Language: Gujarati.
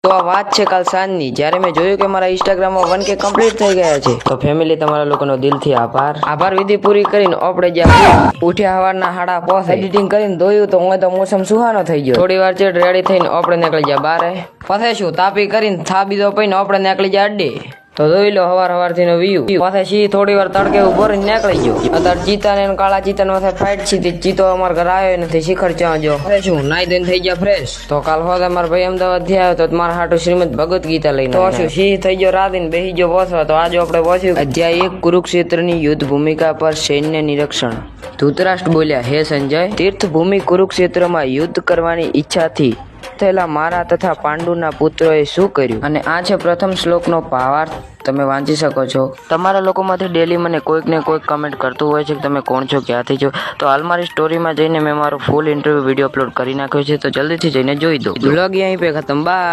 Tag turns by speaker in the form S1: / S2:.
S1: તો આ વાત છે કાલ સાંજની, જ્યારે મેં જોયું કે મારા ઇન્સ્ટાગ્રામમાં 1K કમ્પ્લીટ થઈ ગયા છે. તો ફેમિલી, તમારા લોકોનો દિલથી આભાર વિધિ પૂરી કરીને આપણે જ્યાં ઉઠ્યા સવારના 5:30 એડિટિંગ કરીને ધોયું તો હું તો મોસમ સુહાનો થઈ ગયો. થોડી વાર ચેડ રેડી થઈને આપણે નીકળી ગયા બારે. પછી શું તાપી કરીને થા બીજો પઈને આપણે નીકળી ગયા અડ્ડે. તો જોઈ લો હવારથી નો વ્યૂ. પછી સી થોડી વાર તડકે ઉભો રહીને નીકળી ગયો. અત્યારે ચીતા ને કાળા ચીતા માથે ફાઇટ છે. ચીતો અમારા ઘર આવ્યો નથી, શિખર ચા જો શું નાઈ ધોઈને થઈ ગયા ફ્રેશ. તો કાલ હોદ અમારા ભાઈ અમદાવાદ થી આવ્યો તો મારા હાટુ શ્રીમદ ભગવત ગીતા લઈને તો શું સિંહ થઈ ગયો રાધીને બેસી ગયો પહોંચવા. તો આજે આપણે પહોંચ્યું અધ્યાય 1 કુરુક્ષેત્રની યુદ્ધ ભૂમિકા પર સૈન્ય નિરીક્ષણ. ધૃતરાષ્ટ્ર બોલ્યા, હે સંજય, તીર્થભૂમિ કુરુક્ષેત્રમાં યુદ્ધ કરવાની ઈચ્છાથી થયેલા મારા તથા પાંડુના પુત્રોએ શું કર્યું, અને આ છે પ્રથમ શ્લોકનો ભાવાર્થ. તમે વાંચી શકો છો. તમારા લોકોમાંથી ડેલી મને કોઈક ને કોઈક કમેન્ટ કરતું હોય છે કે તમે કોણ છો, ક્યાંથી છો. તો હાલ મારી સ્ટોરીમાં જઈને મેં મારો ફૂલ ઇન્ટરવ્યુ વિડીયો અપલોડ કરી નાખ્યો છે, તો જલ્દીથી જઈને જોઈ દો. બ્લોગ અહીં પે ખતમ. બાય.